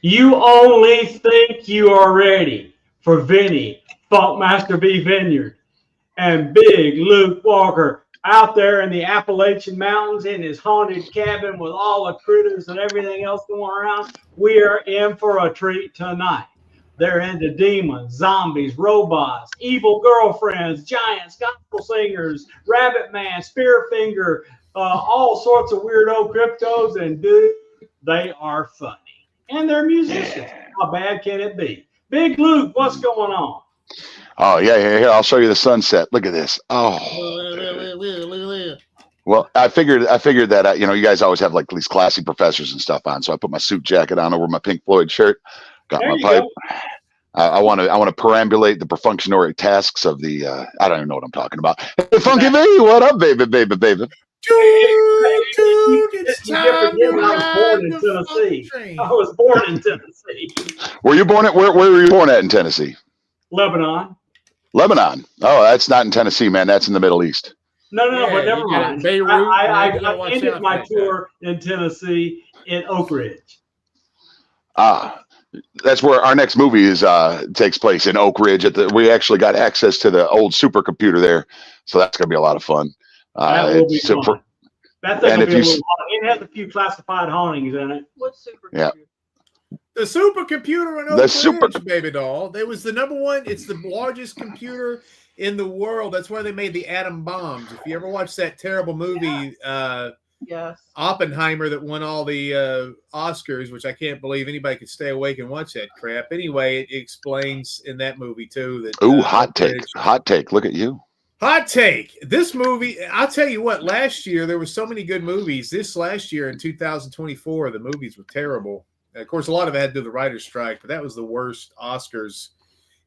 You only think you are ready for Vinnie, Funkmaster V Vineyard, and Big Luke Walker out there in the Appalachian Mountains in his haunted cabin with all the critters and everything else going around. We are in for a treat tonight. They're into demons, zombies, robots, evil girlfriends, giants, gospel singers, Rabbit Man, Spearfinger, all sorts of weirdo cryptos, and dude, they are funny. And they're musicians. How bad can it be? Big Luke, what's going on? Oh, yeah, here, I'll show you the sunset. Look at this. Oh. Well, I figured that, you guys always have like these classy professors and stuff on. So I put my suit jacket on over my Pink Floyd shirt, got There my you pipe. go. I want to perambulate the perfunctory tasks of the, I don't even know what I'm talking about. Hey, Funky V, what up, baby? It's time to ride the Tennessee. I was born in Tennessee. Were you born at where were you born at in Tennessee? Lebanon. Lebanon. Oh, that's not in Tennessee, man. That's in the Middle East. No, but never mind. I ended my tour in Tennessee in Oak Ridge. That's where our next movie is takes place, in Oak Ridge. We actually got access to the old supercomputer there, so that's going to be a lot of fun. That will be fun. That thing will be a little haunting. It has a few classified hauntings in it. What supercomputer? Yeah. The supercomputer in Oak Ridge, baby doll. It was the #1. It's the largest computer in the world. That's why they made the atom bombs. If you ever watched that terrible movie, Yes. Oppenheimer, that won all the Oscars, which I can't believe anybody could stay awake and watch that crap. Anyway, it explains in that movie too that. Ooh, hot take! Look at you. Hot take. This movie, I'll tell you what. Last year there were so many good movies. This last year in 2024, the movies were terrible. Of course, a lot of it had to do with the writer's strike, but that was the worst Oscars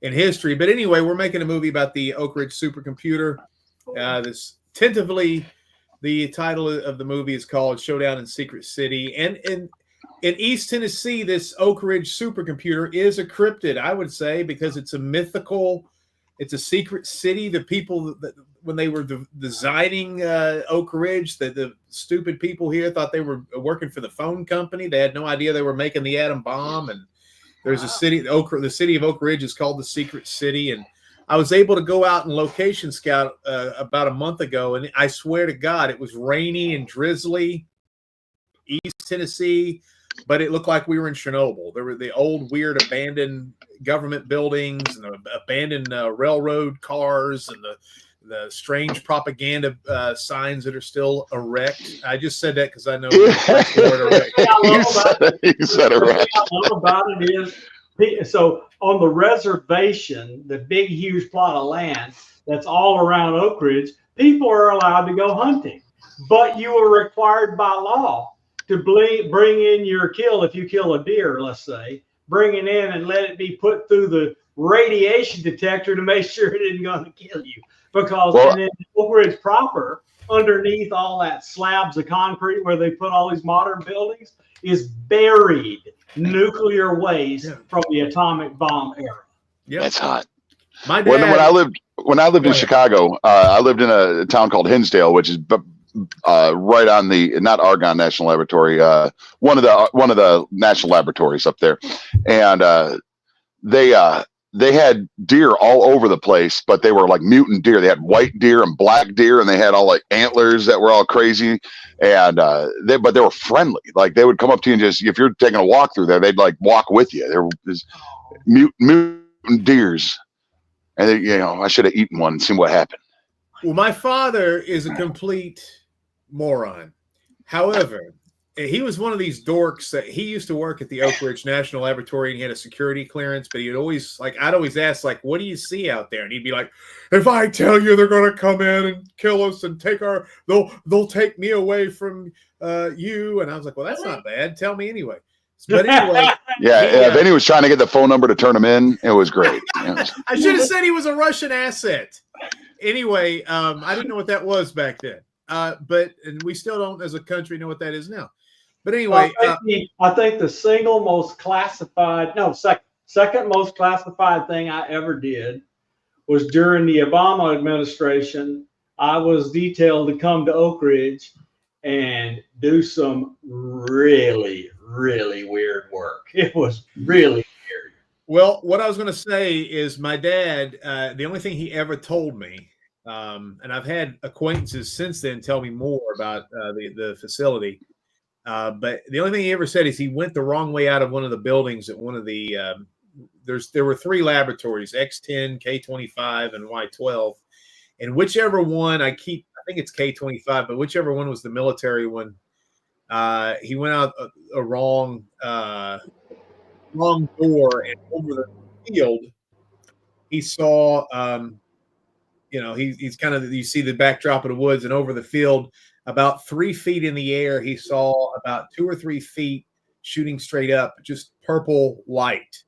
in history. But anyway, we're making a movie about the Oak Ridge supercomputer. This tentatively. The title of the movie is called Showdown in Secret City. And in East Tennessee, this Oak Ridge supercomputer is a cryptid, I would say, because it's a mythical, it's a secret city. The people, when they were designing Oak Ridge, the stupid people here thought they were working for the phone company. They had no idea they were making the atom bomb. And there's a city, the city of Oak Ridge is called the Secret City. And I was able to go out and location scout about a month ago, and I swear to God, it was rainy and drizzly, East Tennessee, but it looked like we were in Chernobyl. There were the old, weird, abandoned government buildings and the abandoned railroad cars and the strange propaganda signs that are still erect. I just said that because I know you said it right. What I love about it is, so on the reservation, the big, huge plot of land that's all around Oak Ridge, people are allowed to go hunting. But you are required by law to bring in your kill. If you kill a deer, let's say, bring it in and let it be put through the radiation detector to make sure it isn't going to kill you. Because and then Oak Ridge proper, underneath all that slabs of concrete where they put all these modern buildings, is buried nuclear waste from the atomic bomb era. Yeah, that's hot. My dad, when I lived in Chicago, I lived in a town called Hinsdale, which is right on the, not Argonne National Laboratory, one of the national laboratories up there, and they had deer all over the place, but they were like mutant deer. They had white deer and black deer, and they had all like antlers that were all crazy. And but they were friendly. Like they would come up to you and just, if you're taking a walk through there, they'd like walk with you. There was mutant deers, and they, I should have eaten one and seen what happened. Well, my father is a complete moron. However, he was one of these dorks that he used to work at the Oak Ridge National Laboratory, and he had a security clearance, but I'd always ask, like, what do you see out there? And he'd be like, if I tell you they're going to come in and kill us and they'll take me away from you. And I was like, well, that's not bad. Tell me anyway. But anyway. Vinnie was trying to get the phone number to turn him in. It was great. I should have said he was a Russian asset. Anyway, I didn't know what that was back then. And we still don't, as a country, know what that is now. But anyway, I think the second most classified thing I ever did was during the Obama administration. I was detailed to come to Oak Ridge and do some really, really weird work. It was really weird. Well, what I was going to say is my dad, the only thing he ever told me, and I've had acquaintances since then tell me more about the facility, but the only thing he ever said is he went the wrong way out of one of the buildings at one of the, there were 3 laboratories, X10, K25, and Y12. And whichever one I think it's K25, but whichever one was the military one, he went out a wrong door, and over the field, he saw, he's kind of, you see the backdrop of the woods, and over the field, about 3 feet in the air, he saw about 2 or 3 feet shooting straight up, just purple light,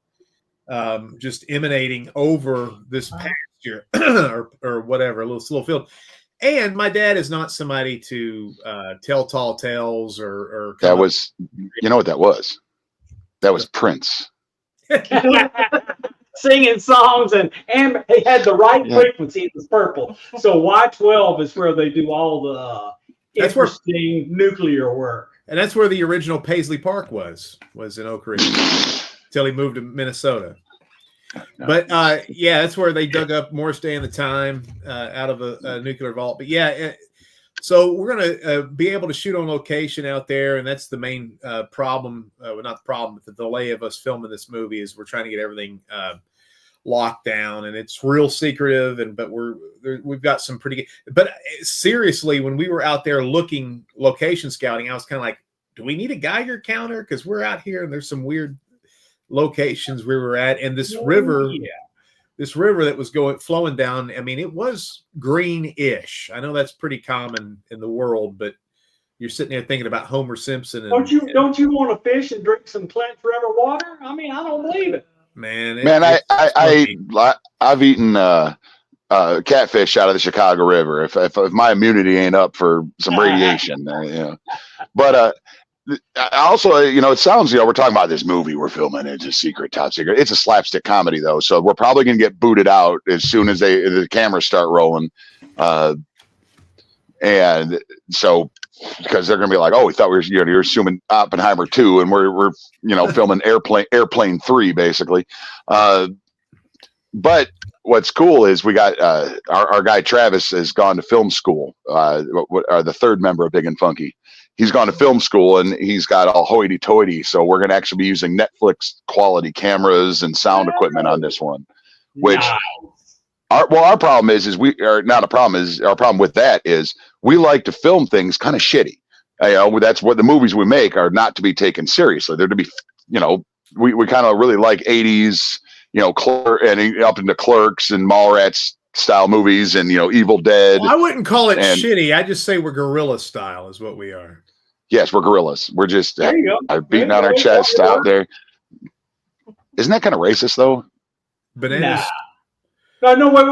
just emanating over this pasture or whatever, a little field. And my dad is not somebody to tell tall tales or that was, you know what that was? That was Prince. Singing songs, and he had the right frequency. It was purple. So Y12 is where they do all the interesting nuclear work. And that's where the original Paisley Park was in Oak Ridge until he moved to Minnesota. No. But that's where they dug up Morris Day and the Time out of a nuclear vault. But so we're going to be able to shoot on location out there, and that's the main problem. Well, not the problem, but the delay of us filming this movie is we're trying to get everything locked down, and it's real secretive. But we've got some pretty good. But seriously, when we were out there looking location scouting, I was kind of like, do we need a Geiger counter? Because we're out here, and there's some weird locations we were at, and this river that was flowing down. I mean, it was greenish. I know that's pretty common in the world, but you're sitting there thinking about Homer Simpson. And, don't you want to fish and drink some Clinton River water? I mean, I don't believe it. Man, I've eaten catfish out of the Chicago River. If my immunity ain't up for some radiation, But I also, it sounds, we're talking about this movie we're filming. It's a secret, top secret. It's a slapstick comedy, though. So we're probably going to get booted out as soon as the cameras start rolling. And so, because they're going to be like, oh, we thought you're assuming Oppenheimer 2, and we're filming Airplane 3, basically. But what's cool is we got our guy Travis has gone to film school. The third member of Big and Funky. He's gone to film school, and he's got all hoity-toity. So we're going to actually be using Netflix quality cameras and sound equipment on this one. Which, our problem is our problem with that is we like to film things kind of shitty. That's what the movies we make are, not to be taken seriously. They're to be, we kind of really like 80s, and up into Clerks and Mallrats style movies, and Evil Dead. Well, I wouldn't call it shitty. I just say we're guerrilla style is what we are. Yes, we're gorillas. We're just beating on our chest out there. Isn't that kind of racist, though? Bananas. Nah. No, wait.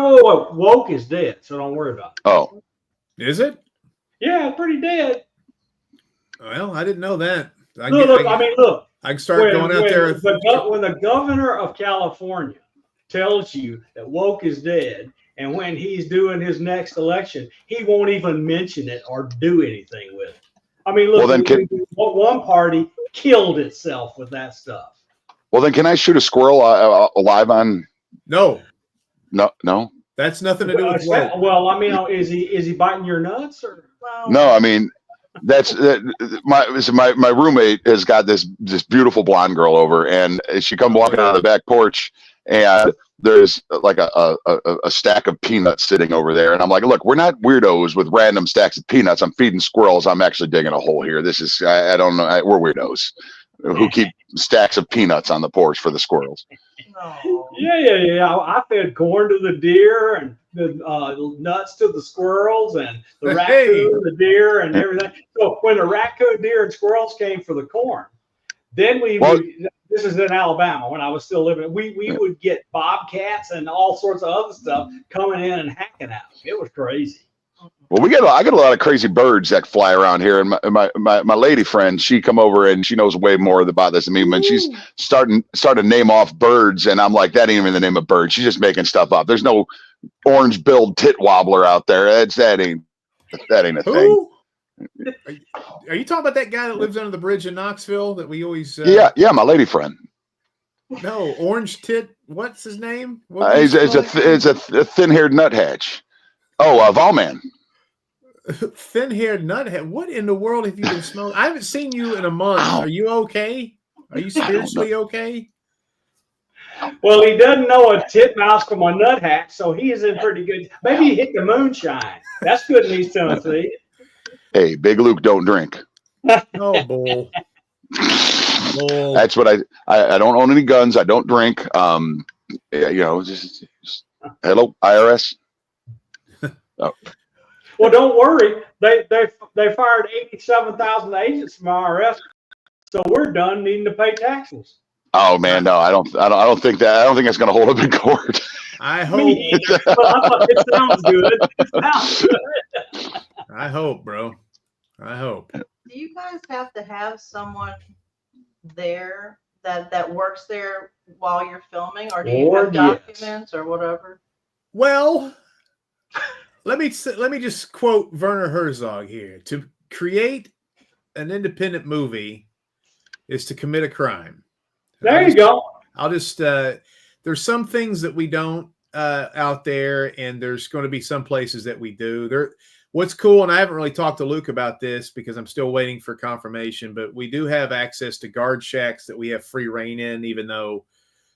Woke is dead, so don't worry about it. Oh. Is it? Yeah, pretty dead. Well, I didn't know that. Look. I can start going out there. When the governor of California tells you that woke is dead, and when he's doing his next election, he won't even mention it or do anything with it. I mean, look, one party killed itself with that stuff. Well, then can I shoot a squirrel live on? No. That's nothing to do with woke. Well, I mean, is he biting your nuts or? No, I mean, that's my roommate has got this beautiful blonde girl over, and she come walking out of the back porch, and there's like a stack of peanuts sitting over there. And I'm like, look, we're not weirdos with random stacks of peanuts. I'm feeding squirrels. I'm actually digging a hole here. This is, I don't know. We're weirdos who keep stacks of peanuts on the porch for the squirrels. Yeah. I fed corn to the deer and the nuts to the squirrels and the raccoon, the deer, and everything. So when the raccoon, deer, and squirrels came for the corn, then this is in Alabama when I was still living. We would get bobcats and all sorts of other stuff coming in and hacking at them. It was crazy. Well, I get a lot of crazy birds that fly around here, and my lady friend, she come over and she knows way more about this than me. When she's starting to name off birds, and I'm like, that ain't even the name of bird. She's just making stuff up. There's no orange-billed tit wobbler out there. That ain't a thing. Are you talking about that guy that lives under the bridge in Knoxville that we always? Yeah, my lady friend. No, Orange Tit. What's his name? It's a thin-haired nuthatch. Oh, Volman. Thin-haired nuthead. What in the world have you been smoking? I haven't seen you in a month. Ow. Are you okay? Are you spiritually okay? Well, he doesn't know a titmouse from a nuthatch, so he is in pretty good. Maybe he hit the moonshine. That's good in East Tennessee. Hey, Big Luke don't drink. Oh, bull. Bull. That's what I don't own any guns. I don't drink. Just hello, IRS. Oh. Well, don't worry. They fired 87,000 agents from IRS, so we're done needing to pay taxes. Oh man, no, I don't think that. I don't think that's going to hold up in court. I hope. It sounds good. It sounds good. I hope, bro. I hope. Do you guys have to have someone there that works there while you're filming, or do you have documents or whatever? Well, let me just quote Werner Herzog here. To create an independent movie is to commit a crime. There you go. I'll just there's some things that we don't out there, and there's going to be some places that we do. What's cool, and I haven't really talked to Luke about this because I'm still waiting for confirmation, but we do have access to guard shacks that we have free reign in, even though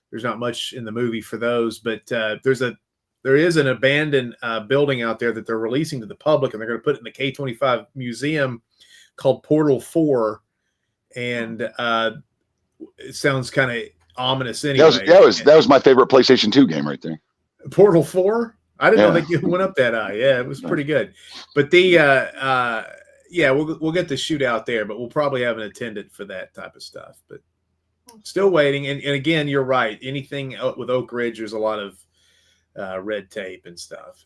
there's not much in the movie for those. But there is an abandoned building out there that they're releasing to the public, and they're going to put it in the K-25 museum called Portal 4, and it sounds kind of ominous anyway. That was my favorite PlayStation 2 game right there. Portal 4? I didn't know they went up that high. Yeah, it was pretty good. But we'll get the shootout there, but we'll probably have an attendant for that type of stuff. But still waiting. And again, you're right. Anything with Oak Ridge, there's a lot of red tape and stuff.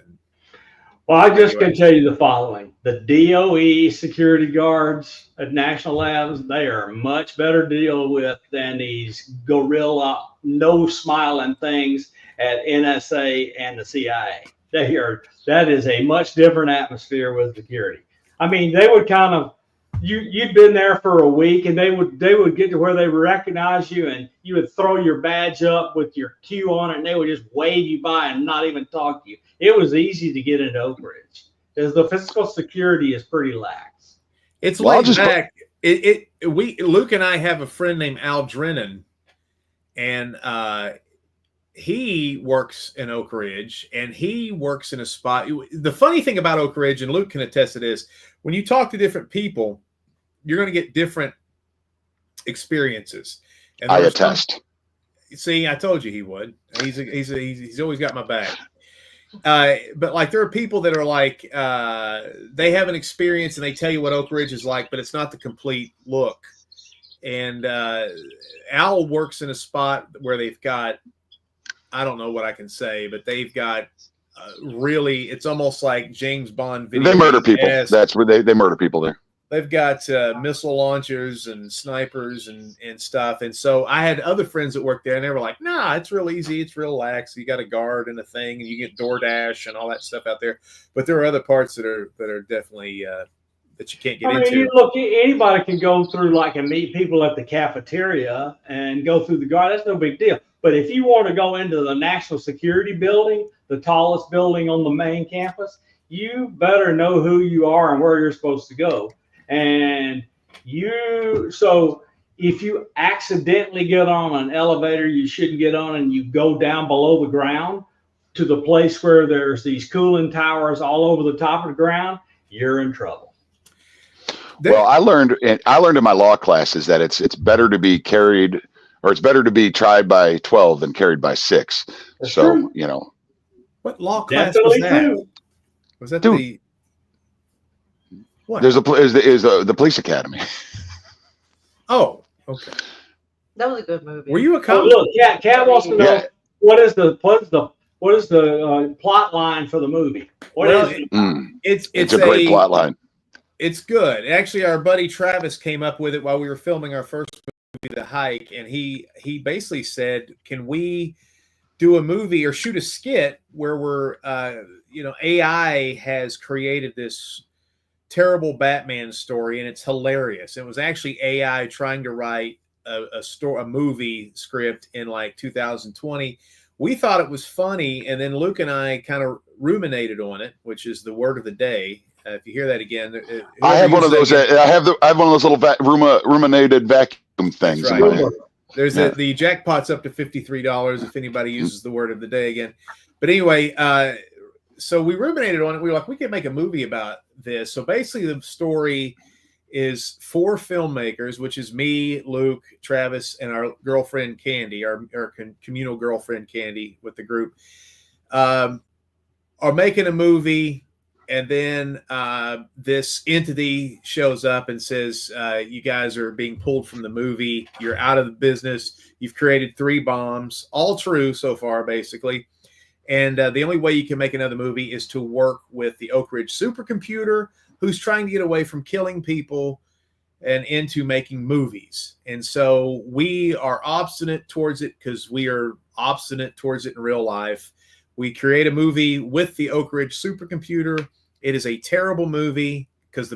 Well, I just can tell you the following. The DOE security guards at National Labs, they are much better to deal with than these gorilla, no smiling things at NSA and the CIA. That is a much different atmosphere with security. I mean, they would kind of, you'd been there for a week, and they would get to where they would recognize you, and you would throw your badge up with your Q on it, and they would just wave you by and not even talk to you. It was easy to get into Oak Ridge because the physical security is pretty lax. It's laid back. Luke and I have a friend named Al Drennan, and he works in Oak Ridge, and he works in a spot. The funny thing about Oak Ridge, and Luke can attest to this, when you talk to different people, you're going to get different experiences. And I attest. See, I told you he would. He's always got my back. But like, there are people that are like, they have an experience and they tell you what Oak Ridge is like, but it's not the complete look. And Al works in a spot where they've got, I don't know what I can say, but they've got really, it's almost like James Bond video. They murder people. That's where they murder people there. They've got missile launchers and snipers and stuff. And so I had other friends that worked there, and they were like, nah, it's real easy. It's real lax. You got a guard and a thing, and you get DoorDash and all that stuff out there. But there are other parts that are definitely that you can't get into. Look, anybody can go through and meet people at the cafeteria and go through the guard. That's no big deal. But if you want to go into the National Security Building, the tallest building on the main campus, you better know who you are and where you're supposed to go. And so if you accidentally get on an elevator you shouldn't get on, and you go down below the ground to the place where there's these cooling towers all over the top of the ground, you're in trouble. Well, I learned in my law classes that it's better to be carried, or it's better to be tried by 12 than carried by 6. That's so true. What law class Definitely was that? true. Was that Dude. the what? There's the police academy. Oh, okay. That was a good movie. Were you a Oh, cop? look, Cat wants to know Yeah. what is the plot line for the movie? What is it? It's a great plot line. It's good. Actually, our buddy Travis came up with it while we were filming our first movie, The Hike, and he basically said, "Can we do a movie or shoot a skit where we're AI has created this terrible Batman story, and it's hilarious. It was actually AI trying to write a movie script in like 2020. We thought it was funny, and then Luke and I kind of ruminated on it, which is the word of the day. If you hear that again, I have one of those. I have one of those little ruminated vacuum things. Right. There's the jackpot's up to $53 if anybody uses the word of the day again. But anyway, so we ruminated on it. We were like, we could make a movie about this. So basically, the story is 4 filmmakers, which is me, Luke, Travis, and our girlfriend Candy, our communal girlfriend Candy with the group, are making a movie, and then this entity shows up and says, you guys are being pulled from the movie. You're out of the business. You've created 3 bombs, all true so far, basically. And the only way you can make another movie is to work with the Oak Ridge supercomputer, who's trying to get away from killing people and into making movies. And so we are obstinate towards it because we are obstinate towards it in real life. We create a movie with the Oak Ridge supercomputer. It is a terrible movie because the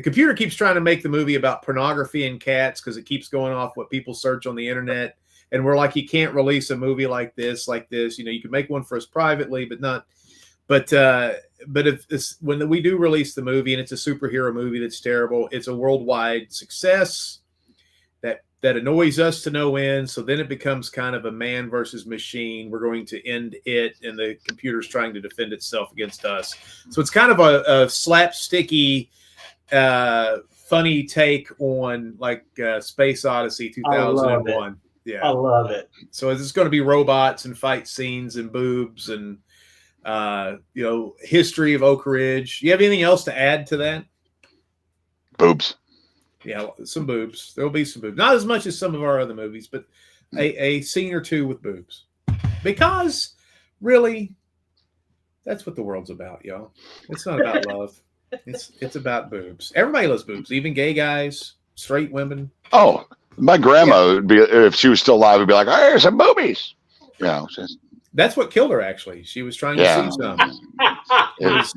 computer keeps trying to make the movie about pornography and cats because it keeps going off what people search on the internet. And we're like, you can't release a movie like this. You know, you can make one for us privately, but not. But if it's, when we do release the movie and it's a superhero movie that's terrible, it's a worldwide success that annoys us to no end. So then it becomes kind of a man versus machine. We're going to end it, and the computer's trying to defend itself against us. So it's kind of a slapsticky, funny take on like Space Odyssey 2001. Yeah, I love it. So it's going to be robots and fight scenes and boobs and history of Oak Ridge. You have anything else to add to that? Boobs. Yeah, some boobs. There'll be some boobs. Not as much as some of our other movies, but a scene or two with boobs. Because really, that's what the world's about, y'all. It's not about love. It's about boobs. Everybody loves boobs, even gay guys, straight women. Oh, my grandma would be, if she was still alive, would be like, "Hey, some boobies." You know, that's what killed her. Actually, she was trying to see some. It was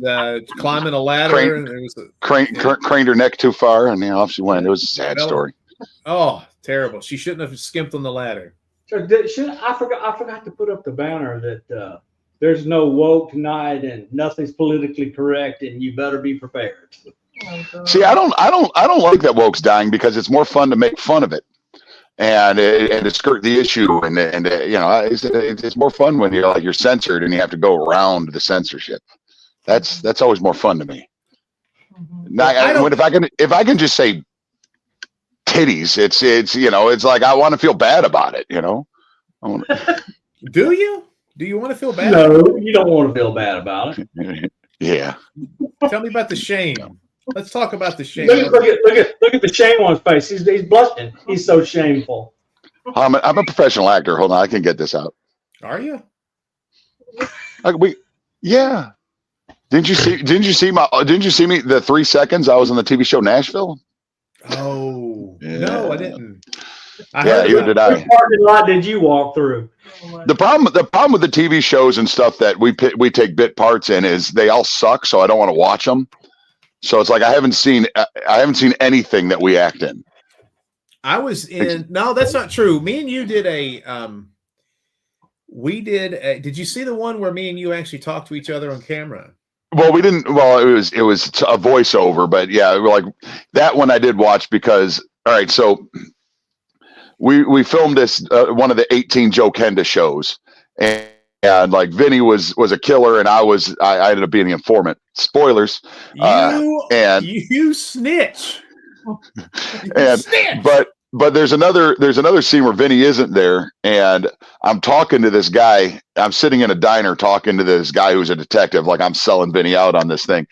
climbing a ladder, and there was craned her neck too far, and off she went. It was a sad story. Oh, terrible! She shouldn't have skimped on the ladder. So I forgot to put up the banner that there's no woke tonight and nothing's politically correct, and you better be prepared. See, I don't like that woke's dying because it's more fun to make fun of it. And to skirt the issue, and it's more fun when you're censored and you have to go around the censorship. That's always more fun to me. If I can just say titties, it's like I want to feel bad about it. Do you? Do you want to feel bad? No, you don't want to feel bad about it. Yeah. Tell me about the shame. Let's talk about the shame. Look at the shame on his face. He's blushing. He's so shameful. I'm a professional actor. Hold on, I can get this out. Are you? Yeah. Didn't you see me the 3 seconds I was on the TV show Nashville? Oh yeah. No, I didn't. Neither did I. What parking lot did you walk through? The problem with the TV shows and stuff that we take bit parts in is they all suck, so I don't want to watch them. So it's like I haven't seen anything that we act in. I was in. No, that's not true. Me and you did did you see the one where me and you actually talked to each other on camera? Well, we didn't. Well, it was a voiceover, but yeah, like that one I did watch because. All right, so we filmed this one of the 18 Joe Kenda shows, and like Vinnie was a killer, and I ended up being the informant. Spoilers. You snitch. But there's another scene where Vinnie isn't there, and I'm talking to this guy. I'm sitting in a diner talking to this guy who's a detective, like I'm selling Vinnie out on this thing.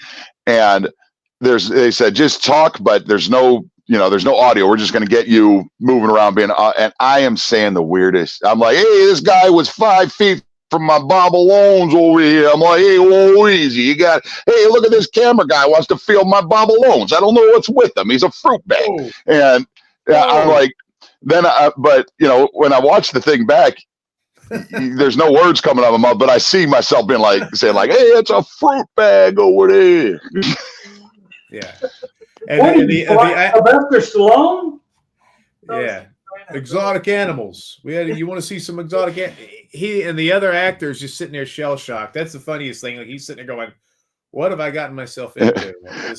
And they said just talk, but there's no audio. We're just going to get you moving around and I am saying the weirdest. I'm like, hey, this guy was 5 feet from my Bob Alones over here. I'm like, hey, whoa, easy. Hey, look at this camera guy wants to feel my Bob Alones. I don't know what's with him. He's a fruit bag. Oh. And I'm like, but when I watch the thing back, there's no words coming out of my mouth, but I see myself saying like, hey, it's a fruit bag over there. Yeah. What are you, Sylvester Stallone? Yeah. Exotic animals. You want to see some exotic? He and the other actors just sitting there shell shocked. That's the funniest thing. Like he's sitting there going, "What have I gotten myself into?"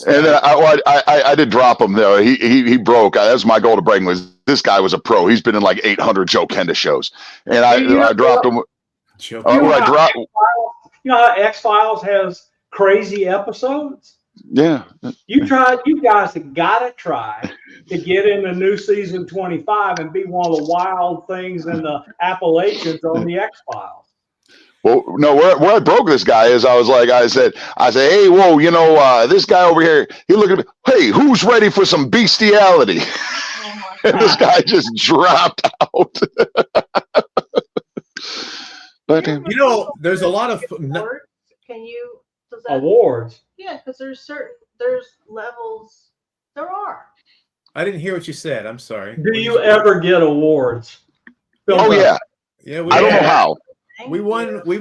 And then I did drop him though. He broke. That was my goal to bring. Was this guy was a pro? He's been in like 800 Joe Kenda shows, and I dropped him. You know how X-Files has crazy episodes? Yeah. You guys have got to try to get in the new season 25 and be one of the wild things in the Appalachians on the X-Files. Well, no, where I broke this guy is I said, hey, whoa, this guy over here, he looked at me, hey, who's ready for some bestiality? And this guy just dropped out. But there's a lot of awards. Awards. Yeah, because there's levels. There are. I didn't hear what you said. I'm sorry. Do you ever get awards? Oh yeah. Yeah. I don't know how. We've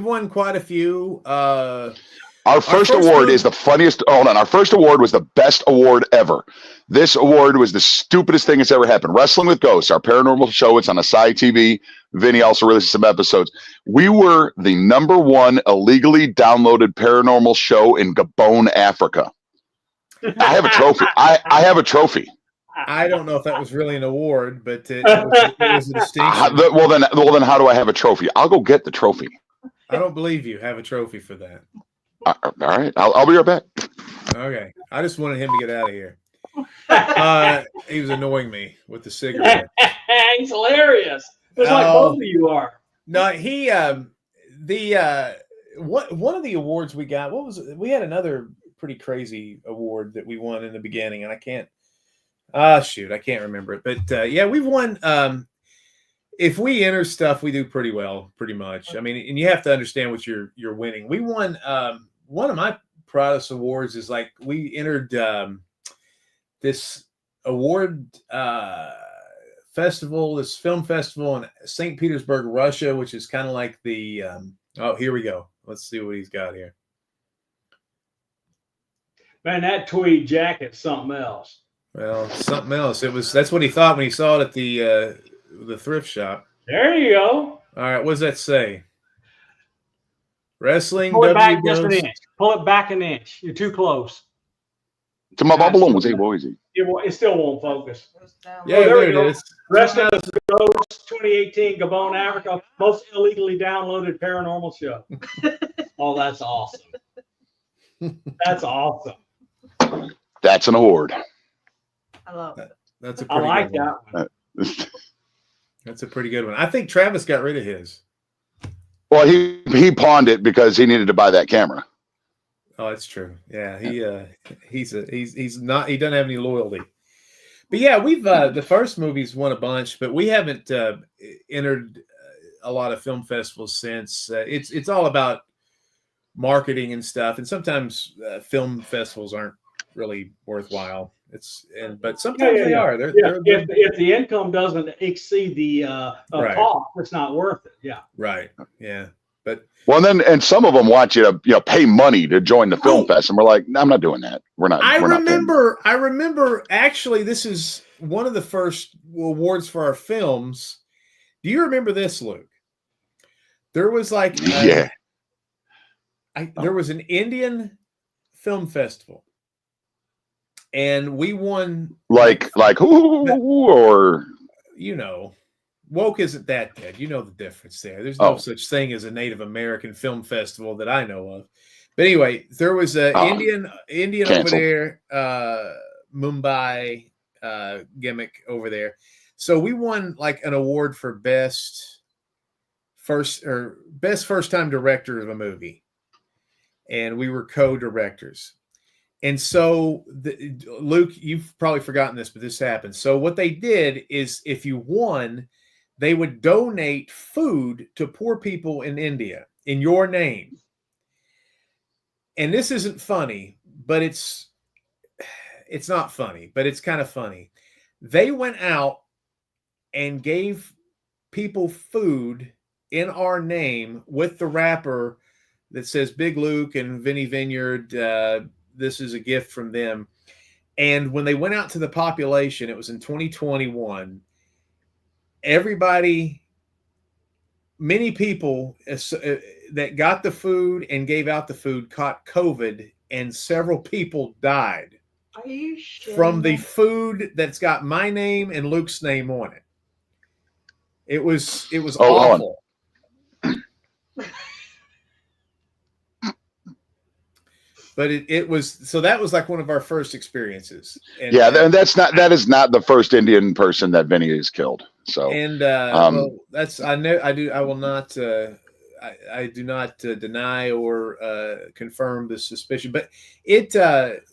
won quite a few. Our first award is the funniest. Hold on. Our first award was the best award ever. This award was the stupidest thing that's ever happened. Wrestling with Ghosts, our paranormal show. It's on Asai TV. Vinnie also released some episodes. We were the #1 illegally downloaded paranormal show in Gabon, Africa. I have a trophy. I have a trophy. I don't know if that was really an award, but it was a distinction. Well, then, how do I have a trophy? I'll go get the trophy. I don't believe you have a trophy for that. All right, I'll be right back. Okay, I just wanted him to get out of here. He was annoying me with the cigarette. He's hilarious. Just like both of you are. No, he one of the awards we got. We had another pretty crazy award that we won in the beginning, and I can't. I can't remember it. But yeah, we've won. If we enter stuff, we do pretty well, pretty much. I mean, and you have to understand what you're winning. We won. One of my proudest awards is like we entered this award festival, this film festival in St. Petersburg, Russia, which is kind of like the. Here we go. Let's see what he's got here. Man, that tweed jacket's something else. Well, something else. That's what he thought when he saw it at the thrift shop. There you go. All right, what does that say? Wrestling. Pull it back just an inch. Pull it back an inch. You're too close. To my bubble was boys. It still won't focus. Yeah, there it is. Wrestling with Ghosts 2018 Gabon, Africa, most illegally downloaded paranormal show. Oh, that's awesome. That's awesome. That's an award. I love it. That's a I pretty like good that one. one. That's a pretty good one. I think Travis got rid of his. Well, he pawned it because he needed to buy that camera. Oh, that's true. Yeah, he's not. He doesn't have any loyalty. But yeah, we've the first movies won a bunch, but we haven't entered a lot of film festivals since. It's all about marketing and stuff, and sometimes film festivals aren't really worthwhile. But sometimes they are. If the income doesn't exceed the cost, it's not worth it. Yeah. Right. Yeah. But and some of them want you to pay money to join the film fest, and we're like, no, I'm not doing that. We're not. I remember. Actually, this is one of the first awards for our films. Do you remember this, Luke? There was like there was an Indian film festival. And we won like who or woke isn't that dead. You know the difference there. There's no such thing as a Native American film festival that I know of. But anyway, there was a Indian canceled. over there, Mumbai gimmick over there. So we won like an award for best first time director of a movie, and we were co-directors. And so, Luke, you've probably forgotten this, but this happened. So what they did is if you won, they would donate food to poor people in India in your name. And this isn't funny, but it's not funny, but it's kind of funny. They went out and gave people food in our name with the wrapper that says Big Luke and Vinnie Vineyard, this is a gift from them. And when they went out to the population, it was in 2021. Many people that got the food and gave out the food caught COVID, and several people died Are you sure? from the food that's got my name and Luke's name on it. It was awful. But it was, so that was like one of our first experiences. And, that is not the first Indian person that Vinnie has killed. So, and well, I will not, I do not deny or confirm the suspicion, but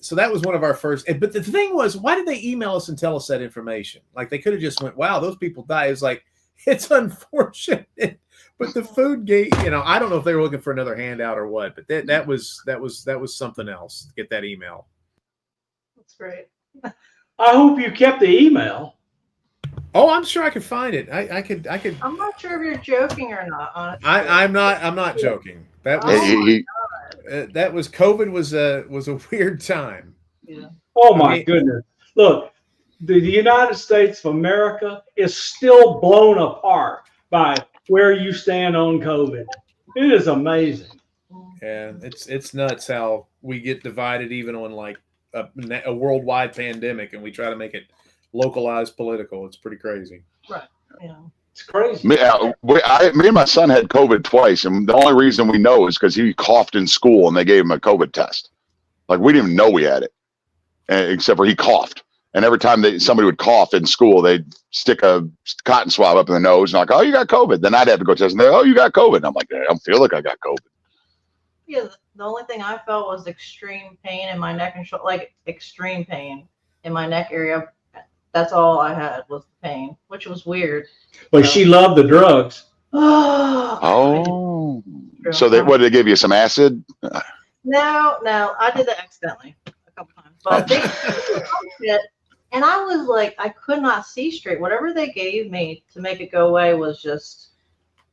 so that was one of our first, but the thing was, why did they email us and tell us that information? Like they could have just went, wow, those people died. It's like, it's unfortunate. But the food gate, I don't know if they were looking for another handout or what, but that was something else to get that email. That's great. I hope you kept the email. Oh, I'm sure I could find it. I could. I'm not sure if you're joking or not, honestly. I'm not joking. That was COVID was a weird time. Yeah. Oh my goodness. Look, the United States of America is still blown apart by where you stand on COVID. It is amazing. Yeah, it's nuts how we get divided even on like a worldwide pandemic, and we try to make it localized political. It's pretty crazy. Right. Yeah. It's crazy. Me and my son had COVID twice, and the only reason we know is because he coughed in school and they gave him a COVID test. Like we didn't even know we had it, except for he coughed. And every time somebody would cough in school, they'd stick a cotton swab up in the nose and like, oh, you got COVID. Then I'd have to go test and they're, oh, you got COVID. And I'm like, I don't feel like I got COVID. Yeah, the only thing I felt was extreme pain in my neck and shoulder, like extreme pain in my neck area. That's all I had was the pain, which was weird. But she loved the drugs. Oh. So what did they give you? Some acid? No, I did that accidentally a couple times. But they it, and I was like, I could not see straight. Whatever they gave me to make it go away was just.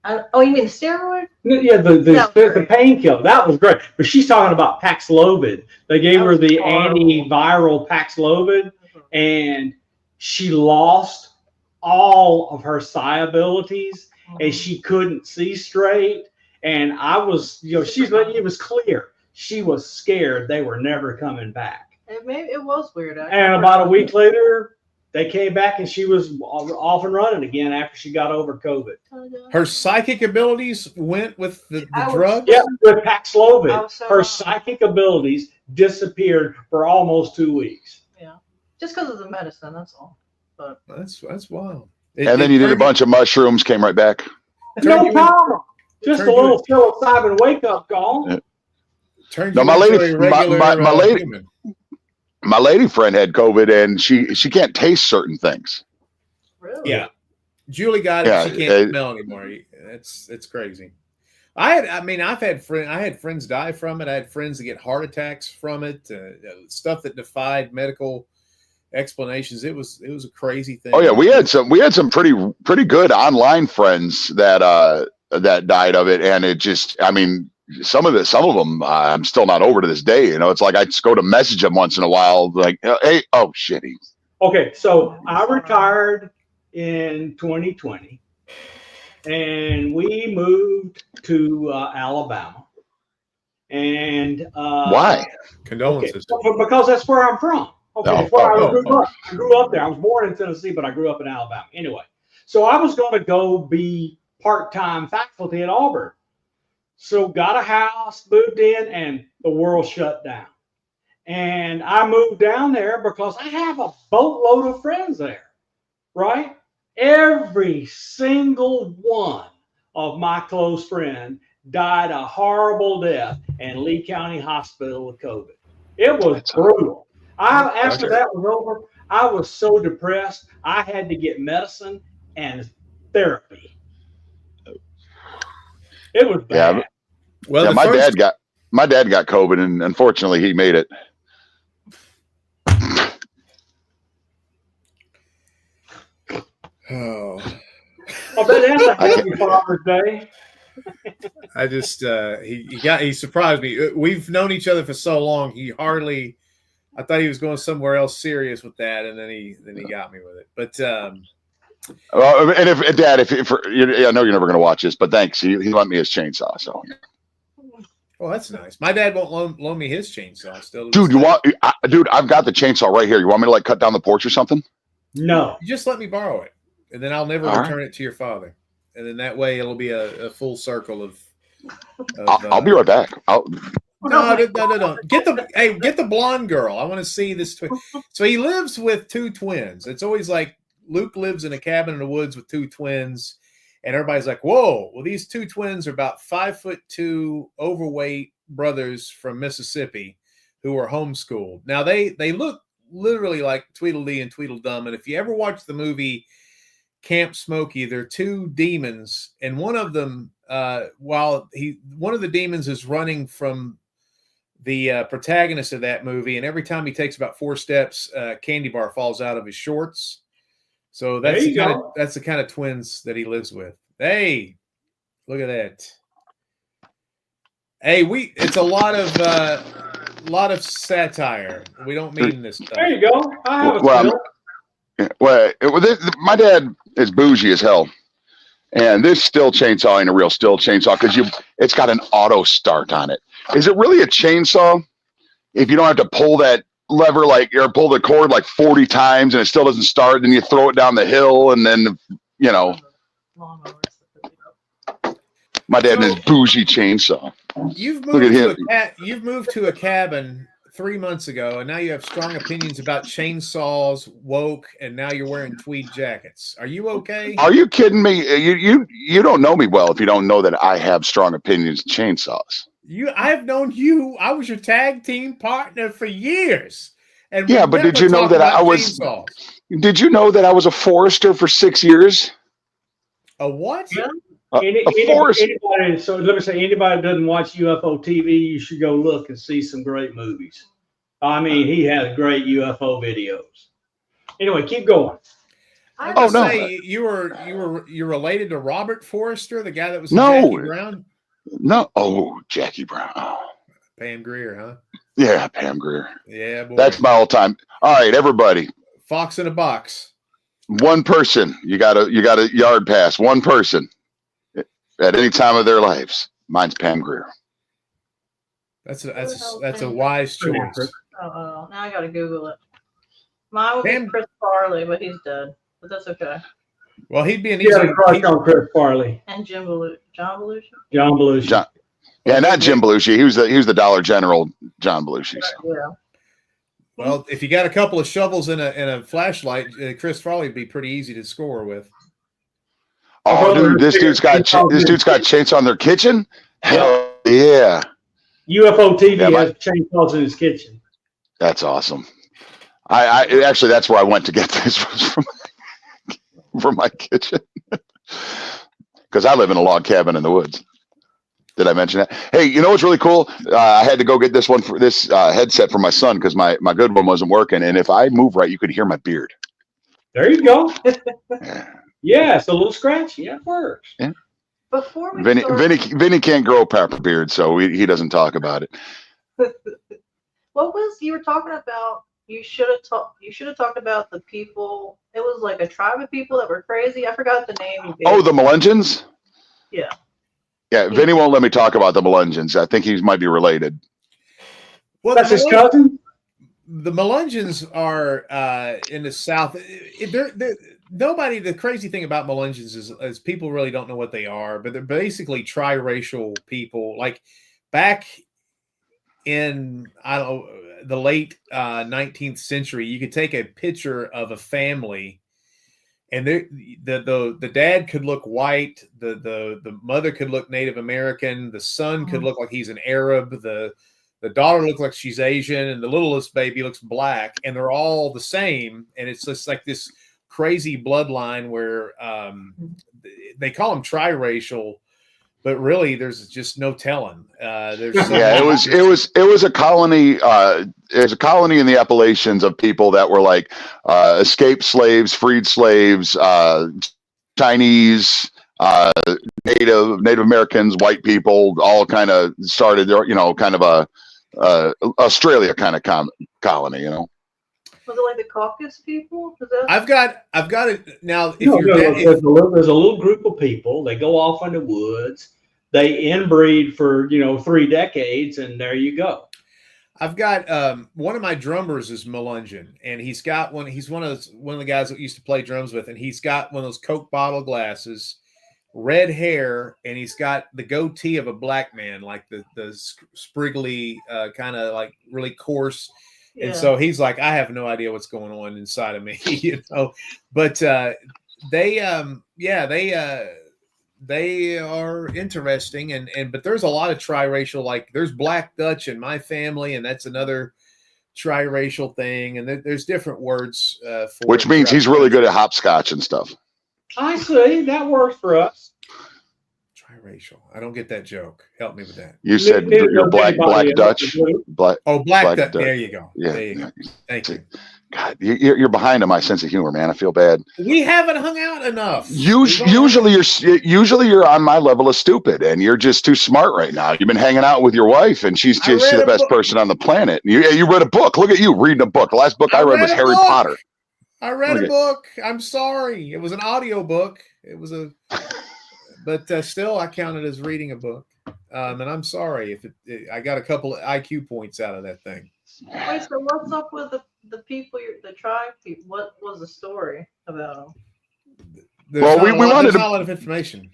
Oh, you mean the steroid? Yeah, the painkiller. That was great. But she's talking about Paxlovid. They gave her the antiviral Paxlovid, and she lost all of her psi abilities, and she couldn't see straight. And I was, it was clear. She was scared they were never coming back. It was weird. And about a week later, they came back and she was off and running again after she got over COVID. Her psychic abilities went with the drug? Yeah, with Paxlovid. Her psychic abilities disappeared for almost 2 weeks. Yeah, just because of the medicine, that's all. But that's wild. And then you did a bunch of mushrooms, came right back. No problem. Just a little psilocybin wake-up call. No, my lady friend had COVID, and she can't taste certain things. Really? Yeah, Julie got it. She can't smell anymore. It's crazy. I had friends die from it. I had friends that get heart attacks from it. Stuff that defied medical explanations. It was a crazy thing. Oh yeah, we had some pretty good online friends that died of it, and it just, some of them I'm still not over to this day. It's like I just go to message them once in a while, like, hey, oh shit. Okay, so I retired in 2020, and we moved to Alabama. And why? Condolences. Okay, because that's where I'm from. Okay, that's where I grew up. I grew up there. I was born in Tennessee, but I grew up in Alabama. Anyway, so I was going to go be part-time faculty at Auburn. So got a house, moved in, and the world shut down. And I moved down there because I have a boatload of friends there, right? Every single one of my close friends died a horrible death in Lee County Hospital with COVID. It was brutal. After that was over, I was so depressed, I had to get medicine and therapy. It was bad. Yeah, well, my dad got COVID, and unfortunately, he made it. Oh, I bet that's a happy Father's Day. I just he surprised me. We've known each other for so long. I thought he was going somewhere else serious with that, and then he got me with it. But and if Dad, if I know you're never going to watch this, but thanks. He lent me his chainsaw. So. Well, that's nice. My dad won't loan me his chainsaw. Still, Dude, dude, I've got the chainsaw right here. You want me to like cut down the porch or something? No. You just let me borrow it, and then I'll never return it to your father. And then that way it'll be a full circle of I'll be right back. No. Get the blonde girl. I want to see this twin. So he lives with two twins. It's always like Luke lives in a cabin in the woods with two twins, and everybody's like, "Whoa!" Well, these two twins are about 5'2", overweight brothers from Mississippi who are homeschooled. Now they look literally like Tweedledee and Tweedledum, and if you ever watch the movie Camp Smokey, they're two demons, and one of them, one of the demons is running from the protagonist of that movie, and every time he takes about 4 steps, candy bar falls out of his shorts. So that's the kind of twins that he lives with. Hey, look at that. Hey, it's a lot of satire. We don't mean this stuff. There you go. I have a my dad is bougie as hell, and this still chainsaw ain't a real still chainsaw because it's got an auto start on it. Is it really a chainsaw if you don't have to pull that lever or pull the cord like 40 times and it still doesn't start? Then you throw it down the hill, and then my dad and his bougie chainsaw. You've moved to a cabin 3 months ago, and now you have strong opinions about chainsaws, woke, and now you're wearing tweed jackets. Are you okay? Are you kidding me? You don't know me well if you don't know that I have strong opinions of chainsaws. I've known you. I was your tag team partner for years. And yeah, but did you know that I was? Chainsaws. Did you know that I was a forester for 6 years? A what? Yeah. Anybody, so let me say, anybody that doesn't watch UFO TV, you should go look and see some great movies. I mean, he has great UFO videos. Anyway, keep going. You're related to Robert Forrester, the guy that was Jackie Brown? No. Oh, Jackie Brown. Oh. Pam Grier, huh? Yeah, Pam Grier. Yeah, boy. That's my all time. All right, everybody. Fox in a box. One person. You got a yard pass. One person. At any time of their lives. Mine's Pam Grier. That's a wise choice. Now I gotta Google it. Mine would be Chris Farley, but he's dead. But that's okay. Well, he'd be an easy crush on Chris Farley. And John Belushi. John Belushi. Not Jim Belushi. He was the Dollar General John Belushi. So. Yeah. Well, if you got a couple of shovels and a flashlight, Chris Farley would be pretty easy to score with. Oh, dude, this dude's got chainsaw in their kitchen. Hell yeah! UFO TV has chainsaws in his kitchen. That's awesome. I actually that's where I went to get this was from my kitchen because I live in a log cabin in the woods. Did I mention that? Hey, you know what's really cool? I had to go get this headset for my son because my good one wasn't working, and if I move right, you could hear my beard. There you go. Yeah, it's a little scratchy. Yeah, it works. Yeah. Before we Vinnie can't grow a proper beard, so he doesn't talk about it. What was you were talking about? You should have talked about the people. It was like a tribe of people that were crazy. I forgot the name. Oh, the Melungeons? Yeah. Yeah, Vinnie won't let me talk about the Melungeons. I think he might be related. Well, that's his cousin? The Melungeons are in the South. The crazy thing about Melungeons is people really don't know what they are, but they're basically triracial people. Like back in, the late 19th century, you could take a picture of a family and the dad could look white, the mother could look Native American, the son could look like he's an Arab, the daughter looks like she's Asian, and the littlest baby looks black, and they're all the same. And it's just like this crazy bloodline where they call them triracial, but really there's just no telling. It was a colony. It was a colony in the Appalachians of people that were like escaped slaves, freed slaves, Chinese, Native Americans, white people, all kind of started their, kind of a Australia kind of colony, you know. Was it like the Caucasus people? Was that... I've got it now. If No, you're no, there's a little group of people. They go off in the woods. They inbreed for 3 decades, and there you go. I've got one of my drummers is Melungeon, and he's got one. He's one of the guys that used to play drums with, and he's got one of those Coke bottle glasses, red hair, and he's got the goatee of a black man, like the spriggly kind of like really coarse. Yeah. And so he's like, I have no idea what's going on inside of me, But they are interesting, and but there's a lot of triracial. Like there's Black Dutch in my family, and that's another triracial thing. And there's different words for which means he's really good at hopscotch and stuff. I see. That works for us. Triracial. I don't get that joke. Help me with that. You said you're black Dutch. Black Dutch. There you go. Yeah. There you go. Thank you. God, you're behind on my sense of humor, man. I feel bad. We haven't hung out enough. Usually you're on my level of stupid, and you're just too smart right now. You've been hanging out with your wife, and she's the best person on the planet. You read a book. Look at you reading a book. The last book I read was Harry Potter. I read a book. I'm sorry. It was an audio book. It was but still I count it as reading a book. And I'm sorry if I got a couple of IQ points out of that thing. Wait, so what's up with the people, the tribe people? What was the story about them? There's not a lot of information.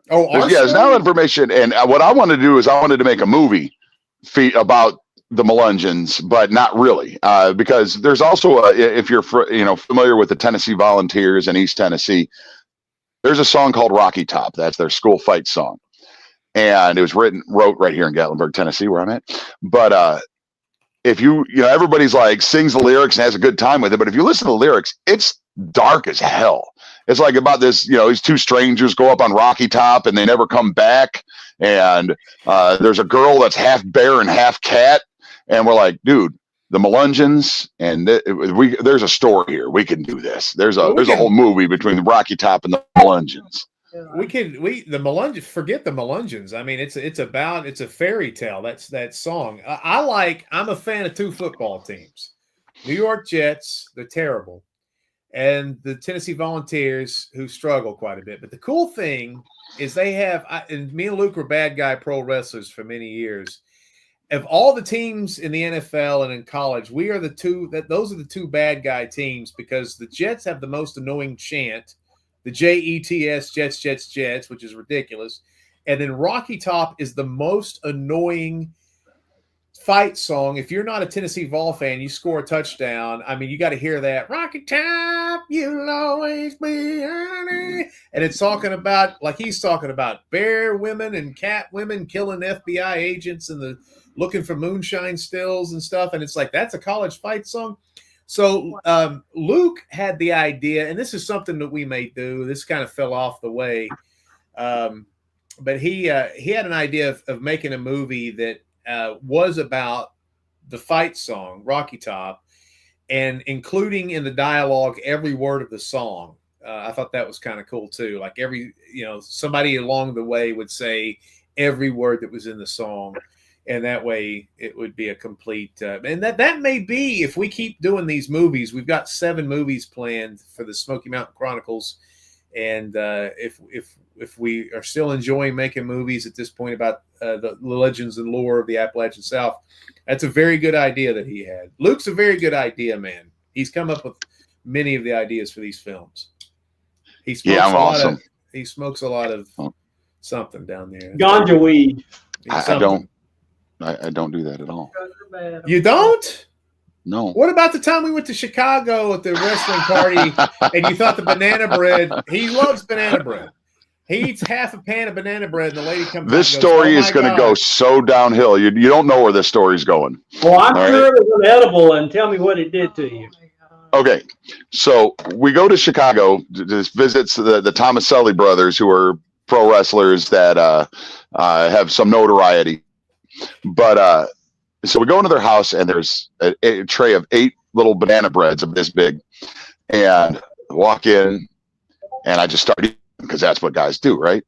There's not a lot of information. And what I wanted to do is I wanted to make a movie about the Melungeons, but not really, because there's also if you're familiar with the Tennessee Volunteers in East Tennessee, there's a song called Rocky Top. That's their school fight song, and it was wrote right here in Gatlinburg, Tennessee, where I'm at. But if everybody's like sings the lyrics and has a good time with it, but if you listen to the lyrics, it's dark as hell. It's like about this, these two strangers go up on Rocky Top and they never come back, and there's a girl that's half bear and half cat. And we're like, dude, the Melungeons, and there's a story here. We can do this. There's a whole movie between the Rocky Top and the Melungeons. The Melungeons, forget the Melungeons. I mean, it's a fairy tale. That's that song. I'm a fan of 2 football teams. New York Jets, they're terrible. And the Tennessee Volunteers, who struggle quite a bit. But the cool thing is they have, and me and Luke were bad guy pro wrestlers for many years. Of all the teams in the NFL and in college, those are the 2 bad guy teams, because the Jets have the most annoying chant, the Jets, Jets, Jets, Jets, which is ridiculous. And then Rocky Top is the most annoying fight song. If you're not a Tennessee Vol fan, you score a touchdown. I mean, you got to hear that. Rocky Top, you'll always be honey. And it's talking about, like he's talking about, bear women and cat women killing FBI agents and looking for moonshine stills and stuff. And it's like, that's a college fight song. So Luke had the idea, and this is something that we may do. This kind of fell off the way. But he had an idea of making a movie that was about the fight song, Rocky Top, and including in the dialogue every word of the song. I thought that was kind of cool too. Like somebody along the way would say every word that was in the song. And that way it would be a complete, and that may be, if we keep doing these movies, we've got 7 movies planned for the Smoky Mountain Chronicles. And if we are still enjoying making movies at this point about the legends and lore of the Appalachian South, that's a very good idea that he had. Luke's a very good idea, man. He's come up with many of the ideas for these films. He smokes he smokes a lot of something down there. Ganja weed. I don't do that at all. You don't? No. What about the time we went to Chicago at the wrestling party and you thought the banana bread? He loves banana bread. He eats half a pan of banana bread and the lady comes. This story is going to go so downhill. You don't know where this story's going. Well, I'm sure it was edible, and tell me what it did to you. Okay, so we go to Chicago to visit the Tomaselli brothers, who are pro wrestlers that have some notoriety. But so we go into their house, and there's a tray of 8 little banana breads of this big, and walk in, and I just start eating, because that's what guys do, right?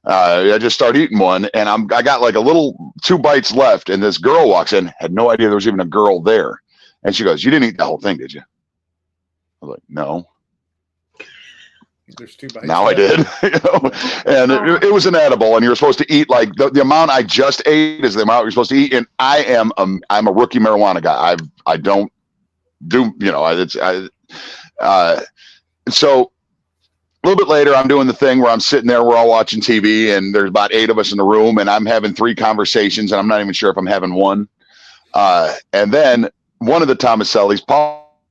I just start eating one, and I got like a little 2 bites left, and this girl walks in. Had no idea there was even a girl there, and she goes, "You didn't eat the whole thing, did you?" I was like, "No." There's 2 bites. Now I did, and it was an edible, and you were supposed to eat like the amount I just ate is the amount you're supposed to eat. And I'm a rookie marijuana guy. I don't do, so a little bit later, I'm doing the thing where I'm sitting there, we're all watching TV, and there's about 8 of us in the room, and I'm having 3 conversations, and I'm not even sure if I'm having one. And then one of the Tomasellis,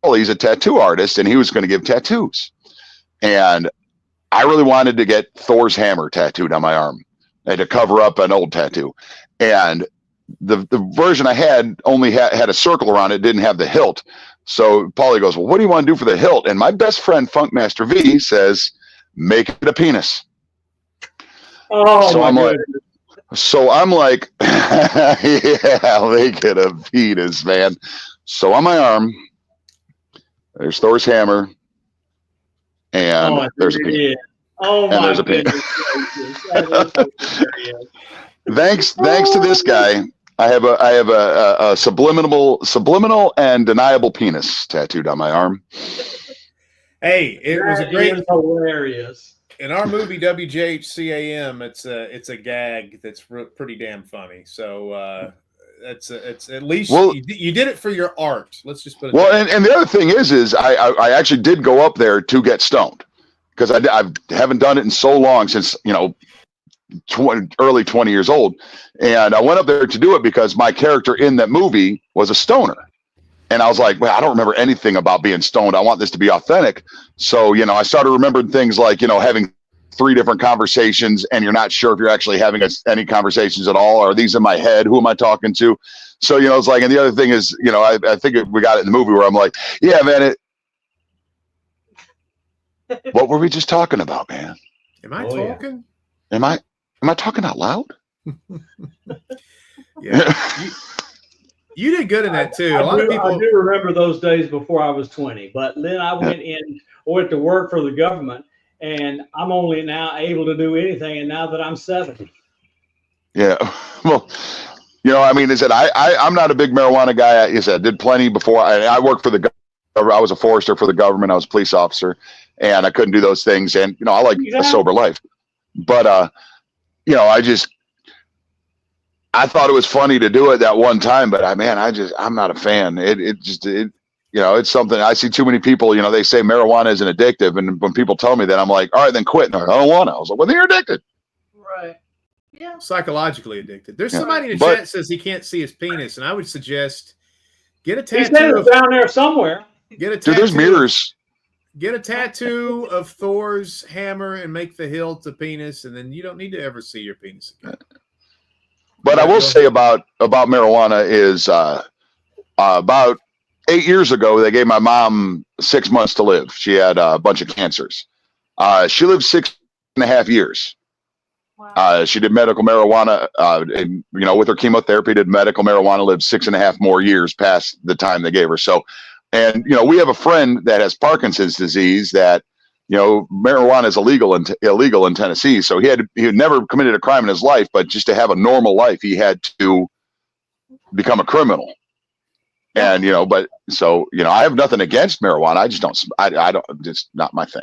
Paulie's a tattoo artist, and he was going to give tattoos. And I really wanted to get Thor's hammer tattooed on my arm. I had to cover up an old tattoo. And the version I had only had a circle around it, didn't have the hilt. So Paulie goes, "Well, what do you want to do for the hilt?" And my best friend, Funkmaster V, says, "Make it a penis." Oh, so I'm like, yeah, make it a penis, man. So on my arm, there's Thor's hammer. And there's a penis. Oh, and there's a penis. Thanks to this guy, I have a subliminal and deniable penis tattooed on my arm. Hey, it was a great, hilarious. In our movie WJHCAM, it's a gag that's pretty damn funny. So it's at least you did it for your art. Let's just put it. Well, and the other thing is I actually did go up there to get stoned, because I haven't done it in so long, since early 20 years old, and I went up there to do it because my character in that movie was a stoner, and I was like, well, I don't remember anything about being stoned. I want this to be authentic. So I started remembering things like having 3 different conversations, and you're not sure if you're actually having any conversations at all. Are these in my head? Who am I talking to? So, it's like, and the other thing is, I think we got it in the movie where I'm like, yeah, man, what were we just talking about, man? Am I talking? Yeah. Am I talking out loud? Yeah. You did good in that too. A lot of people. I do remember those days before I was 20, but then I went to work for the government, and I'm only now able to do anything, and now that I'm 70. Yeah. Well, is that I'm not a big marijuana guy. I did plenty before. I worked for the government. I was a forester for the government. I was a police officer, and I couldn't do those things. And, I like a sober life. But, I thought it was funny to do it that one time, but I'm not a fan. It's something I see too many people, they say marijuana isn't addictive. And when people tell me that, I'm like, all right, then quit. No, I don't want to. I was like, well, then you're addicted. Right. Yeah. Psychologically addicted. There's somebody in the chat says he can't see his penis, and I would suggest get a tattoo. He said it's down there somewhere. Get a tattoo. Dude, there's mirrors. Get a tattoo of Thor's hammer and make the hilt a penis, and then you don't need to ever see your penis again. But I will say about marijuana is about 8 years ago, they gave my mom 6 months to live. She had a bunch of cancers. She lived 6.5 years. Wow. She did medical marijuana, and, with her chemotherapy, did medical marijuana, lived 6.5 more years past the time they gave her. So, and, we have a friend that has Parkinson's disease that, marijuana is illegal in Tennessee. So he had never committed a crime in his life, but just to have a normal life, he had to become a criminal. And, I have nothing against marijuana. I just don't, it's not my thing.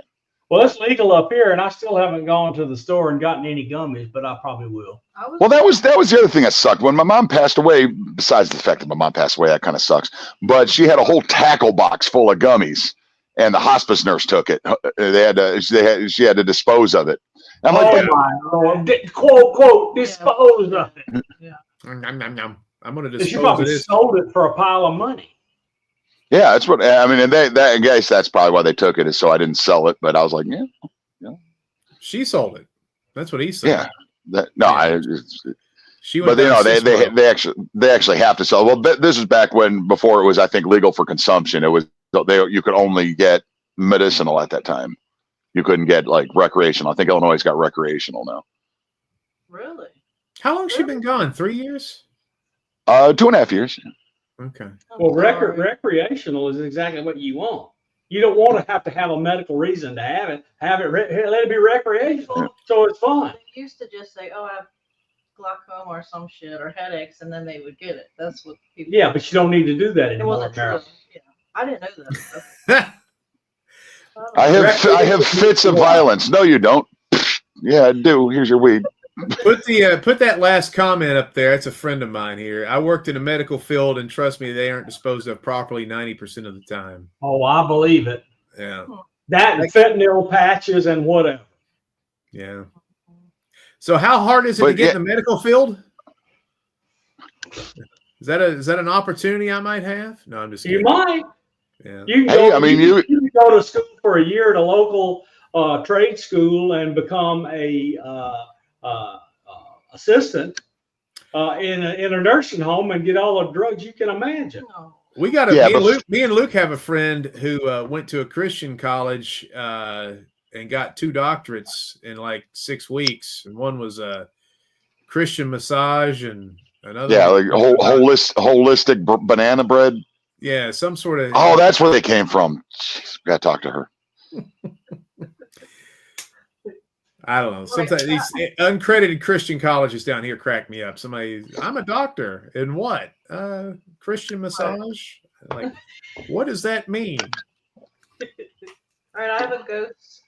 Well, it's legal up here, and I still haven't gone to the store and gotten any gummies, but I probably will. Well, that was the other thing that sucked. When my mom passed away, besides the fact that my mom passed away, that kind of sucks. But she had a whole tackle box full of gummies, and the hospice nurse took it. She had to dispose of it. I'm like, my Lord. Quote, dispose of it. Yeah. I'm going to dispose She probably of this. sold it for a pile of money. yeah, that's what I mean. And I guess that's probably why they took it, is so I didn't sell it. But I was like, yeah. She sold it. That's what he said. Yeah. She but they actually have to sell. Well, this is back before it was, I think, legal for consumption. It was you could only get medicinal at that time. You couldn't get like recreational. I think Illinois got recreational now. Really? How long's she been gone? 3 years? 2.5 years. Okay. Well, recreational is exactly what you want. You don't want to have a medical reason to have it. Let it be recreational, so it's fun. They used to just say, "Oh, I have glaucoma or some shit or headaches," and then they would get it. That's what people. Yeah, but you don't need to do that It anymore. wasn't true. Marilyn. Yeah, I didn't know that. I have fits of violence. No, you don't. Yeah, I do. Here's your weed. Put that last comment up there. That's a friend of mine here. I worked in a medical field, and trust me, they aren't disposed of properly 90% of the time. Oh, I believe it. Yeah. That and fentanyl patches and whatever. Yeah. So how hard is it to get in the medical field? Is that an opportunity I might have? No, I'm just kidding. You might. Yeah. You can go to school for a year at a local trade school and become a assistant in a nursing home and get all the drugs you can imagine. We got me and Luke have a friend who went to a Christian college and got 2 doctorates in like 6 weeks, and one was a Christian massage and another. Yeah, like holistic banana bread. Yeah, some sort of. Oh, that's where they came from. Jeez, we got to talk to her. I don't know. Sometimes these uncredited Christian colleges down here crack me up. I'm a doctor in what? Christian massage? Like, what does that mean? All right, I have a ghost,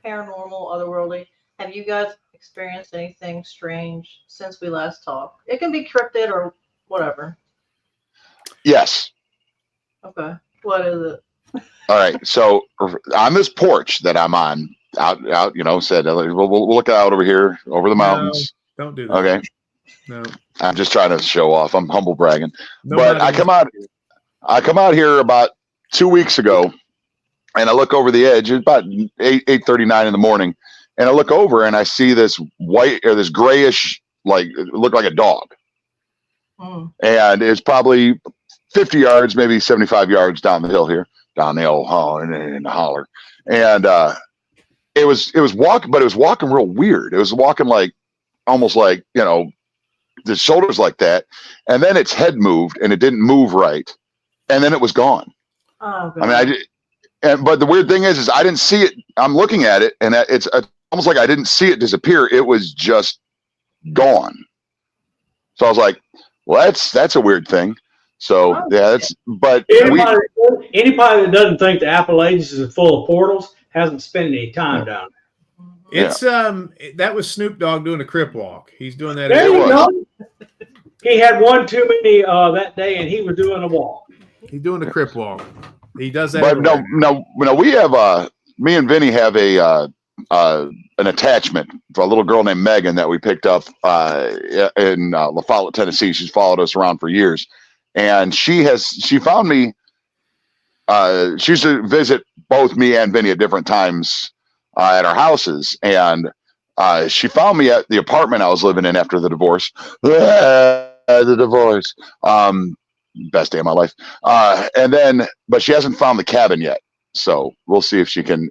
paranormal, otherworldly. Have you guys experienced anything strange since we last talked? It can be cryptid or whatever. Yes. Okay. What is it? All right. So on this porch that I'm on, out, said we'll look out over here, over the mountains. No, don't do that. Okay. No. I'm just trying to show off. I'm humble bragging. But I come out here about 2 weeks ago, and I look over the edge. It's about 8:39 in the morning, and I look over and I see this white or this grayish, like it looked like a dog, and it's probably 50 yards, maybe 75 yards down the hill here, down the old in the holler, and it was walking, but it was walking real weird. It was walking like almost like the shoulders like that, and then its head moved, and it didn't move right, and then it was gone. Oh, I mean, but the weird thing is I didn't see it. I'm looking at it, and it's almost like I didn't see it disappear. It was just gone. So I was like, well, that's a weird thing. So but anybody that doesn't think the Appalachians is full of portals hasn't spent any time down there. It's that was Snoop Dogg doing a crip walk. He's doing that. There you go. He had one too many that day, and he was doing a walk. He's doing a crip walk. He does that. But no, we have me and Vinnie have an attachment for a little girl named Megan that we picked up in La Follette, Tennessee. She's followed us around for years, and she found me. She used to visit both me and Vinnie at different times at our houses, and she found me at the apartment I was living in after the divorce. The divorce, best day of my life. But she hasn't found the cabin yet. So we'll see if she can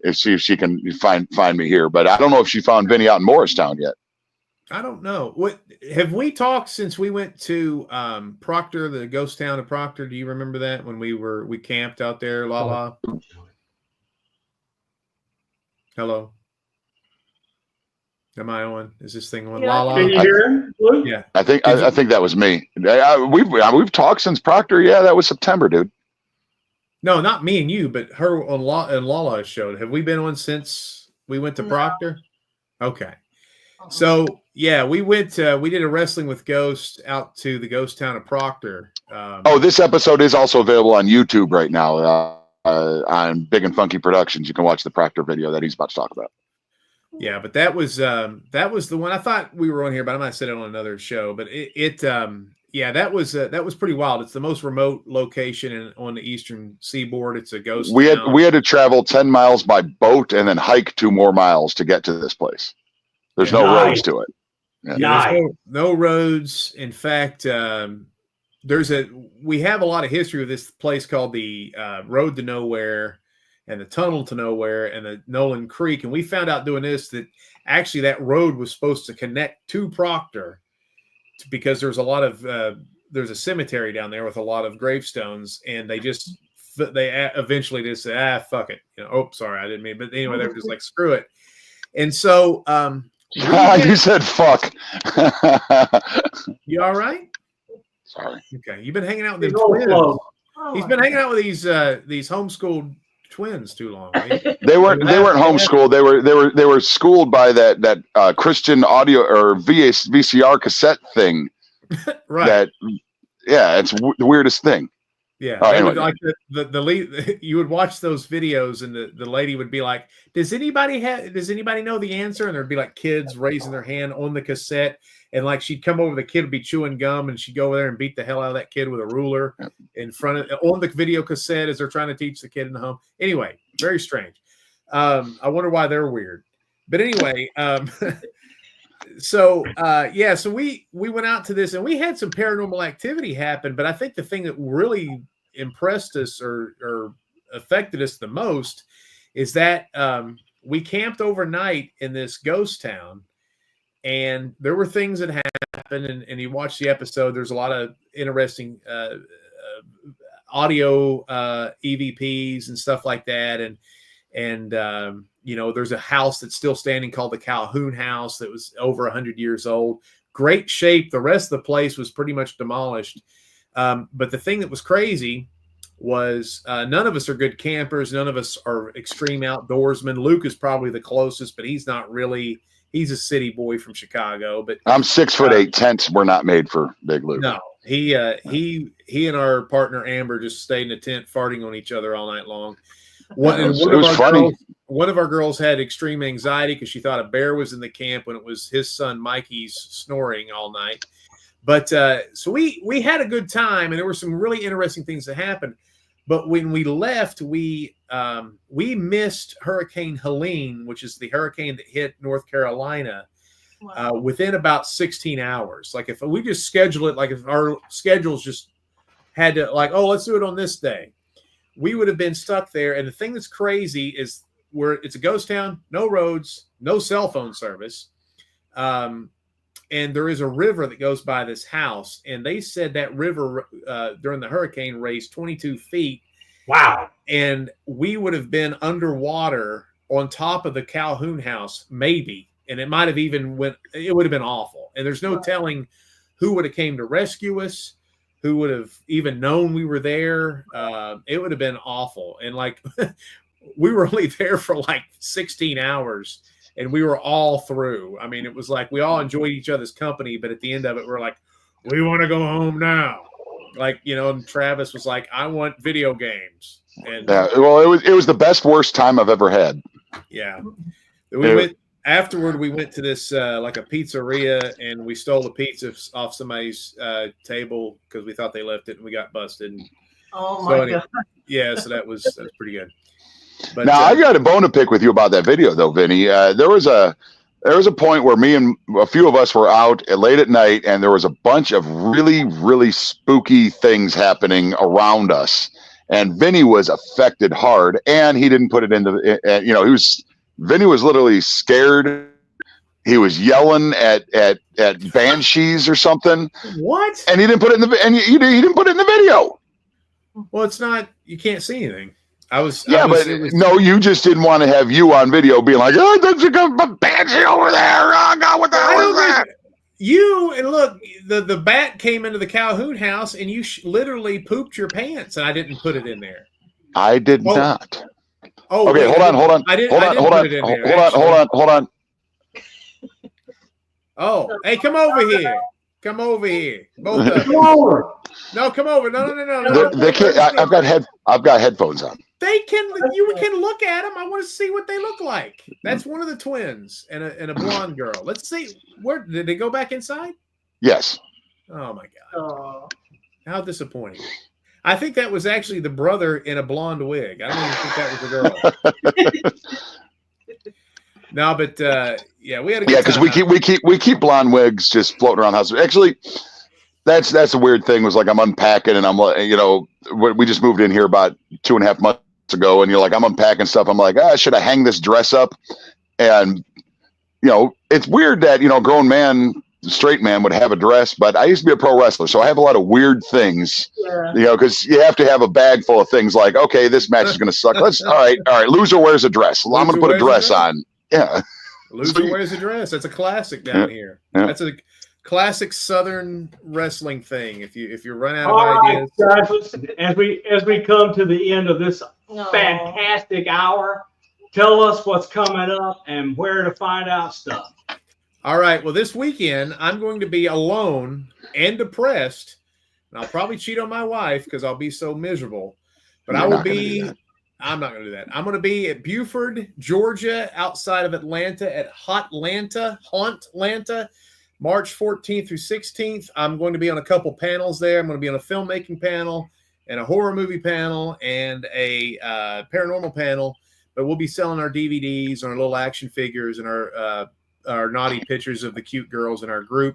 find me here. But I don't know if she found Vinnie out in Morristown yet. I don't know. What have we talked since we went to Proctor, the ghost town of Proctor? Do you remember that when we camped out there? La. Hello. Am I on? Is this thing on? Yeah. La. Can you hear him, Luke? Yeah. I think that was me. We've talked since Proctor. Yeah, that was September, dude. No, not me and you, but her on Lala showed. Have we been on since we went to Proctor? Okay. So yeah, we went. We did a wrestling with ghosts out to the ghost town of Proctor. This episode is also available on YouTube right now on Big and Funky Productions. You can watch the Proctor video that he's about to talk about. Yeah, but that was the one I thought we were on here, but I might have said it on another show. But that was pretty wild. It's the most remote location on the eastern seaboard. It's a ghost town. We had to travel 10 miles by boat and then hike 2 more miles to get to this place. There's no roads to it. Yeah, no roads. In fact, we have a lot of history with this place called the Road to Nowhere and the Tunnel to Nowhere and the Nolan Creek. And we found out doing this that actually that road was supposed to connect to Proctor because there's a lot of there's a cemetery down there with a lot of gravestones, and they just eventually just said, fuck it. Oh, sorry, I didn't mean. But anyway, they were just like, screw it. And so you said fuck. You all right? Sorry. Okay, you've been hanging out with them twins. He's been hanging out with these homeschooled twins too long. They weren't homeschooled. They were schooled by that Christian audio or VCR cassette thing. Right. It's the weirdest thing. Yeah. Anyway. Like the lead, you would watch those videos and the lady would be like, does anybody know the answer? And there'd be like kids raising their hand on the cassette. And like she'd come over, the kid would be chewing gum, and she'd go over there and beat the hell out of that kid with a ruler on the video cassette as they're trying to teach the kid in the home. Anyway, very strange. I wonder why they're weird. But anyway, so we went out to this and we had some paranormal activity happen. But I think the thing that really impressed us or affected us the most is that we camped overnight in this ghost town. And there were things that happened, and you watch the episode. There's a lot of interesting audio EVPs and stuff like that, and there's a house that's still standing called the Calhoun House that was over 100 years old. Great shape. The rest of the place was pretty much demolished. But the thing that was crazy was none of us are good campers. None of us are extreme outdoorsmen. Luke is probably the closest, but he's not really. He's a city boy from Chicago, but I'm 6'8". Tents were not made for Big Luke. No, he and our partner Amber just stayed in a tent farting on each other all night long. It was funny. One of our girls had extreme anxiety because she thought a bear was in the camp when it was his son Mikey's snoring all night. But so we had a good time, and there were some really interesting things that happened. But when we left, we missed Hurricane Helene, which is the hurricane that hit North Carolina, within about 16 hours. Like if we just schedule it, like if our schedules just had to like, oh, let's do it on this day, we would have been stuck there. And the thing that's crazy is it's a ghost town, no roads, no cell phone service. And there is a river that goes by this house. And they said that river during the hurricane raised 22 feet. Wow. And we would have been underwater on top of the Calhoun house, maybe. And it might have even it would have been awful. And there's no telling who would have came to rescue us, who would have even known we were there. It would have been awful. And like, we were only there for like 16 hours. And we were all through. I mean, it was like we all enjoyed each other's company, but at the end of it, we're like, we want to go home now. Like, and Travis was like, I want video games. And well, it was the best, worst time I've ever had. Yeah. We went to this like a pizzeria, and we stole the pizza off somebody's table because we thought they left it, and we got busted. Oh my God. Yeah, so that was pretty good. But now I got a bone to pick with you about that video, though, Vinny. There was a point where me and a few of us were out late at night, and there was a bunch of really, really spooky things happening around us. And Vinny was affected hard, and he didn't put it into. Vinny was literally scared. He was yelling at banshees or something. What? And he didn't put it in he didn't put it in the video. Well, it's not. You can't see anything. No, you just didn't want to have you on video being like, oh, there's a banshee over there. Oh, God, what the hell is that? You, and look, the bat came into the Calhoun house, and you literally pooped your pants, and I didn't put it in there. I did not. Oh, okay, hold on. Hold on. Oh, hey, come over here. Come over here. Both of Come over. No, come over. No. They can't, I've got headphones on. You can look at them. I want to see what they look like. That's one of the twins and a blonde girl. Let's see. Where did they go back inside? Yes. Oh my God. How disappointing. I think that was actually the brother in a blonde wig. I don't even think that was a girl. No, but we had a good because we keep blonde wigs just floating around the house. Actually, that's a weird thing. Was like I'm unpacking, and I'm like, we just moved in here about 2.5 months ago, and you're like, I'm unpacking stuff. I'm like, should I hang this dress up? And it's weird that a grown man straight man would have a dress, but I used to be a pro wrestler, so I have a lot of weird things. Yeah. You know, because you have to have a bag full of things like, okay, this match is going to suck. All right. Loser wears a dress. I'm going to put a dress on. Yeah. Loser wears a dress. That's a classic down here. Yeah. That's a classic Southern wrestling thing. If you run out All of right, ideas, guys, listen, as we come to the end of this No. fantastic hour, tell us what's coming up and where to find out stuff. all right. Well, this weekend I'm going to be alone and depressed, and I'll probably cheat on my wife because I'll be so miserable. But You're I will not gonna do be. that. I'm not going to do that. I'm going to be at Buford, Georgia, outside of Atlanta, at Hauntlanta, March 14th through 16th. I'm going to be on a couple panels there. I'm going to be on a filmmaking panel and a horror movie panel and a paranormal panel. But we'll be selling our DVDs and our little action figures and our naughty pictures of the cute girls in our group.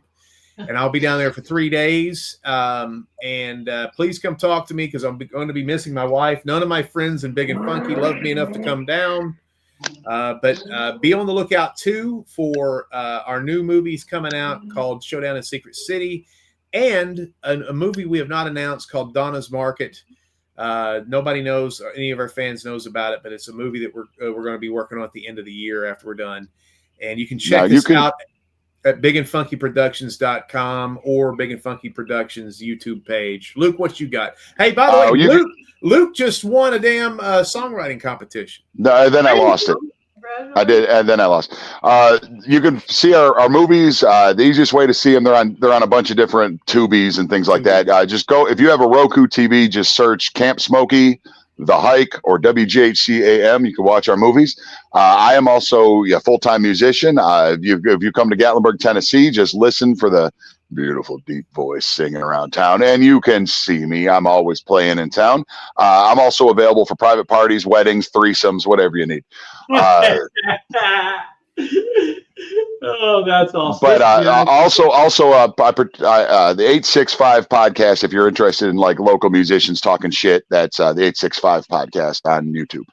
And I'll be down there for 3 days. Please come talk to me because I'm going to be missing my wife. None of my friends in Big and Funky loved me enough to come down. But be on the lookout, too, for our new movies coming out called Showdown in Secret City and a movie we have not announced called Donna's Market. Nobody knows, or any of our fans knows about it, but it's a movie that we're going to be working on at the end of the year after we're done. And you can check this out at bigandfunkyproductions.com or Big and Funky Productions YouTube page. Luke, what you got? Hey, by the way, Luke just won a damn songwriting competition. No, then I lost it. I did, and then I lost. You can see our movies. The easiest way to see them, they're on a bunch of different Tubies and things like that. Just go, if you have a Roku TV, just search Camp Smokey, The Hike, or WGHCAM. You can watch our movies. I am also a full-time musician. If you come to Gatlinburg, Tennessee, just listen for the beautiful deep voice singing around town, and you can see me. I'm always playing in town. I'm also available for private parties, weddings, threesomes, whatever you need. Oh, that's awesome. But also the 865 podcast, if you're interested in like local musicians talking shit, that's the 865 podcast on YouTube.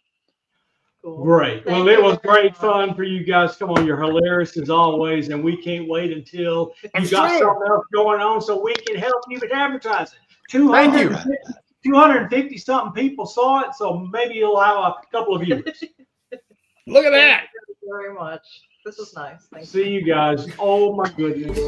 Cool. Great. Thank Well, it you was very great much. fun for you guys. Come on, you're hilarious as always, and we can't wait until you got sure. something else going on so we can help you with advertising. Thank you. 250 something people saw it, so maybe you'll have a couple of viewers. Look at that. Thank you very much. This was nice. Thank you. See you guys. Oh my goodness.